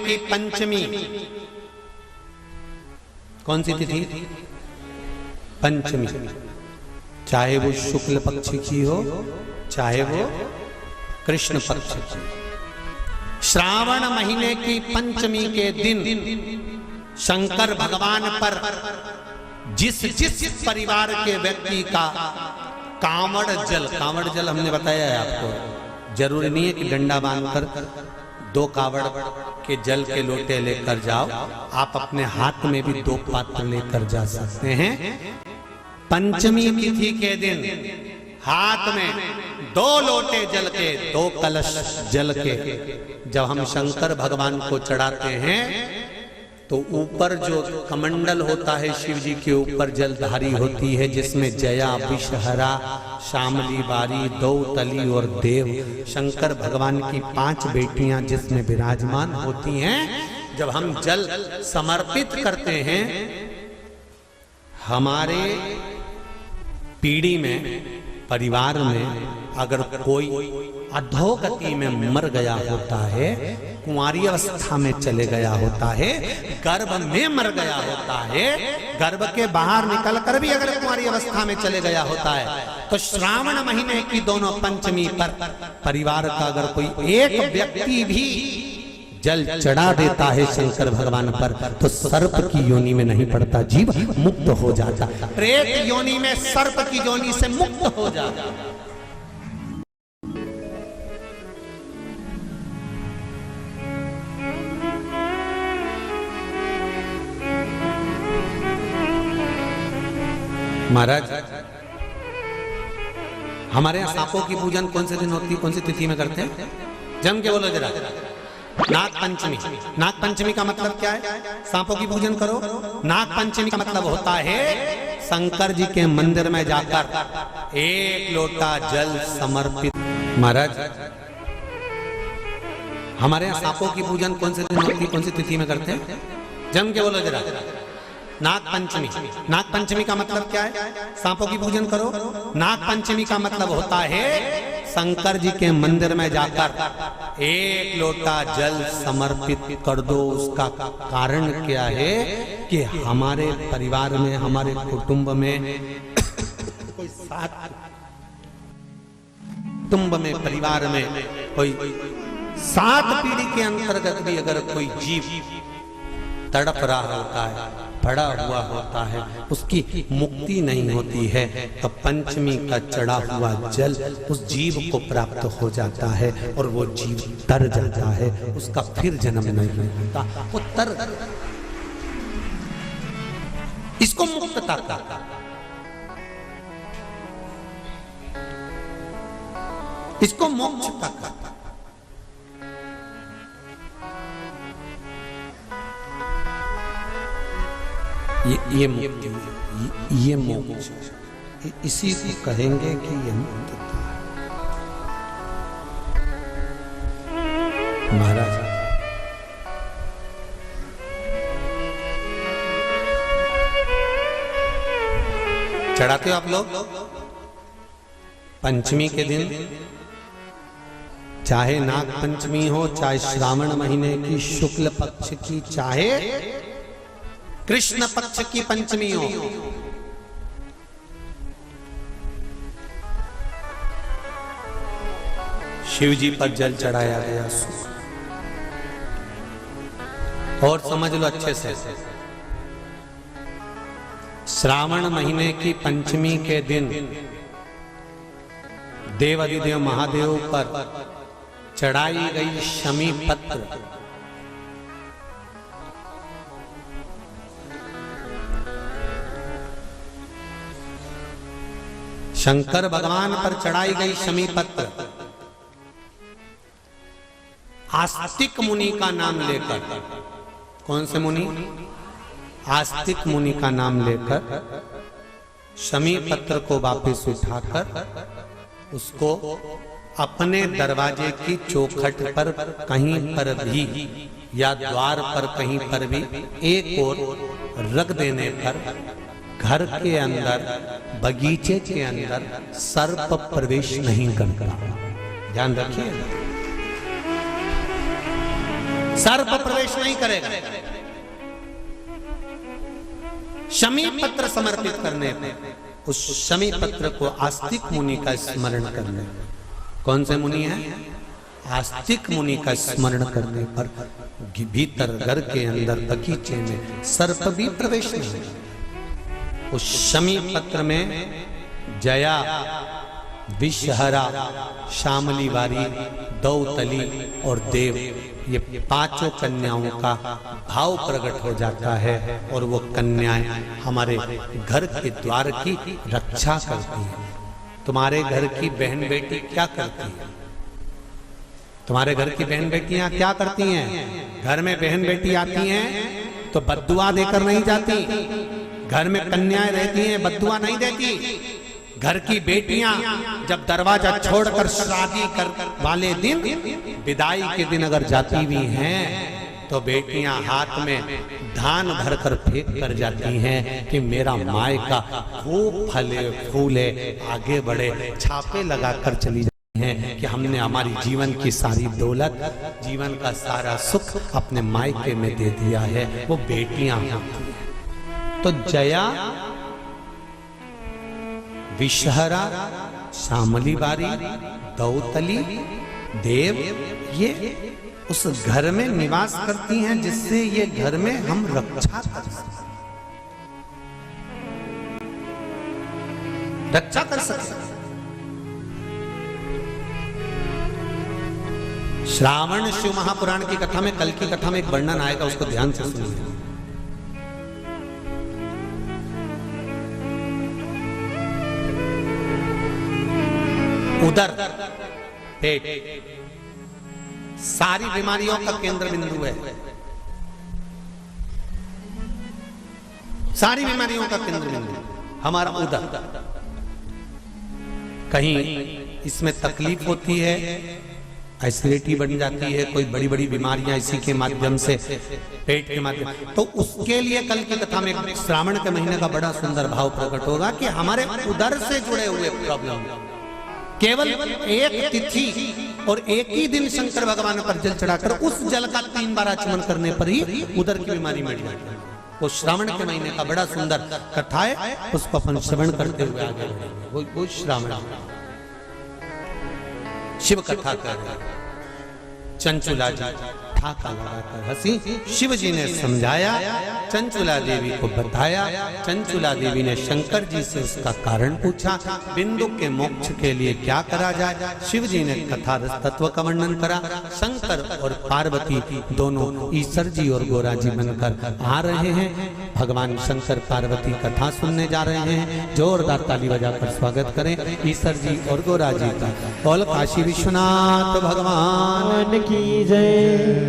की पंचमी, कौन सी तिथि? पंचमी, चाहे वो शुक्ल पक्ष की हो चाहे वो कृष्ण पक्ष की। श्रावण महीने की पंचमी के दिन शंकर भगवान पर जिस जिस परिवार के व्यक्ति का कांवड़ जल हमने बताया है आपको, जरूरी नहीं है कि डंडा बांधकर 2 कावड़ के जल के लोटे लेकर जाओ, आप अपने हाथ में भी 2 पात्र लेकर जा सकते हैं। पंचमी तिथि के दिन हाथ में 2 लोटे जल के, 2 कलश जल के जब हम शंकर भगवान को चढ़ाते हैं तो ऊपर जो कमंडल होता है शिव जी के ऊपर जलधारी होती है, जिसमें जया, विषहरा, शामली, बारी, दौतली और देव, शंकर भगवान की 5 बेटियां जिसमें विराजमान होती हैं। जब हम जल समर्पित करते हैं, हमारे पीढ़ी में, परिवार में अगर कोई अधोगति में मर गया होता है, कुंवारी अवस्था में चले गया होता है, गर्भ में मर गया होता है, गर्भ के बाहर निकल कर भी अगर कुंवारी अवस्था में चले गया होता है, तो श्रावण महीने की दोनों पंचमी पर परिवार का अगर कोई एक व्यक्ति भी जल चढ़ा देता है शंकर भगवान पर, तो सर्प की योनि में नहीं पड़ता, जीव मुक्त हो जाता, प्रेत योनि में सर्प की योनि से मुक्त हो जाता। महाराज, हमारे यहाँ सांपों की पूजन कौन से दिन होती है, कौन सी तिथि में करते हैं? जम के बोलो जरा। नाग पंचमी। नाग पंचमी का मतलब क्या है? सांपों की पूजन करो। नाग पंचमी का मतलब होता है शंकर जी के मंदिर में जाकर 1 लोटा जल समर्पित। महाराज, हमारे यहाँ सांपों की पूजन कौन से दिन होती है, कौन सी तिथि में करते हैं? जम के बोलो जरा। नाग पंचमी। नाग पंचमी का मतलब क्या है? सांपों की पूजन करो। नाग पंचमी का मतलब होता है शंकर जी के मंदिर में जाकर 1 लोटा जल समर्पित कर दो। उसका कारण क्या है कि हमारे परिवार में, हमारे कुटुंब में कोई 7 कुटुंब में, परिवार में कोई 7 पीढ़ी के अंतर्गत भी अगर कोई जीव तड़प रहा होता है, पड़ा हुआ होता है, उसकी मुक्ति नहीं होती है, तो पंचमी का चढ़ा हुआ जल उस जीव को प्राप्त हो जाता है और वो जीव तर जाता है, उसका फिर जन्म नहीं होता, वो तर, इसको मुक्तता का, इसको मोक्षता का। ये मोक्ष, इसी को कहेंगे कि ये मुक्तता है। महाराज, चढ़ाते हो आप लोग पंचमी के दिन, चाहे नाग पंचमी हो, चाहे श्रावण महीने की शुक्ल पक्ष की, चाहे कृष्ण पक्ष की पंचमी हो, शिव जी पर जल चढ़ाया गया। और समझ लो अच्छे से, श्रावण महीने की पंचमी के दिन देवाधिदेव महादेव पर चढ़ाई गई शमी पत्र, शंकर भगवान पर चढ़ाई गई शमी पत्र आस्तिक मुनि का नाम लेकर, कौन से मुनि? आस्तिक मुनि का नाम लेकर शमी पत्र को वापस उठाकर उसको अपने दरवाजे की चौखट पर कहीं पर भी या द्वार पर कहीं पर भी एक ओर रख देने पर घर के अंदर, बगीचे के अंदर सर्प प्रवेश नहीं करता। ध्यान रखिए, सर्प प्रवेश नहीं करेगा। शमी पत्र समर्पित करने पर, उस शमी पत्र को आस्तिक मुनि का स्मरण करने, कौन से मुनि है? आस्तिक मुनि का स्मरण करने पर भीतर घर के अंदर बगीचे में सर्प भी प्रवेश नहीं। उस शमी पत्र में जया, विषहरा, शामली वारी, दौतली और देव, ये पांचों कन्याओं का भाव प्रकट हो जाता है और वो कन्याएं हमारे घर के द्वार की रक्षा करती हैं। तुम्हारे घर की बहन बेटी क्या करती है? तुम्हारे घर की बहन बेटियां क्या करती हैं? घर में बहन बेटी आती हैं तो बद्दुआ देकर नहीं जाती। घर में कन्याएं रहती हैं, बद्दुआ नहीं देती। घर की बेटियां जब दरवाजा छोड़कर शादी कर वाले दिन, विदाई के दिन अगर जाती भी हैं तो बेटियां हाथ में धान भरकर फेंक कर जाती हैं कि मेरा मायका खूब फले फूले, आगे बढ़े, छापे लगाकर चली जाती हैं कि हमने हमारी जीवन की सारी दौलत, जीवन का सारा सुख अपने मायके में दे दिया है। वो बेटियां होती हैं। तो जया, विषहरा, शामली बारी, दौतली, देव, ये उस घर में निवास करती हैं जिससे ये घर में हम रक्षा कर सकते, रक्षा कर सकते। श्रावण शिव महापुराण की कथा में, कल की कथा में एक वर्णन आएगा, उसको ध्यान से सुनिए। उदर, पेट, सारी बीमारियों का केंद्र बिंदु है। सारी बीमारियों का केंद्र बिंदु हमारा उदर। कहीं इसमें तकलीफ होती है, एसिडिटी बन जाती है, कोई बड़ी बड़ी बीमारियां इसी के माध्यम से, पेट के माध्यम, तो उसके लिए कल की कथा में श्रावण के महीने का बड़ा सुंदर भाव प्रकट होगा कि हमारे उदर से जुड़े हुए प्रॉब्लम, केवल एक तिथि और एक ही दिन शंकर भगवान पर जल चढ़ाकर उस जल का 3 बार आचमन करने पर ही उदर की बीमारी मिट जाती है। वो श्रावण के महीने का बड़ा सुंदर कथा है, उसको अपन श्रवण करते हुए आगे बढ़ेंगे। वो श्रावण शिव कथा कर रहे हैं। चंचुला जी ठाका लगाकर हंसी। शिव जी ने समझाया, चंचुला देवी को बताया। चंचुला देवी ने शंकर जी से उसका कारण पूछा, बिंदु के मोक्ष के लिए क्या करा जाए। शिव जी ने कथा रस तत्व का वर्णन करा। शंकर और पार्वती दोनों ईश्वर जी और गोरा जी बनकर आ रहे हैं। भगवान शंकर पार्वती कथा सुनने जा रहे हैं। जोरदार ताली बजाकर स्वागत करें ईश्वर जी और गोरा जी का। बोल काशी विश्वनाथ भगवान की जय।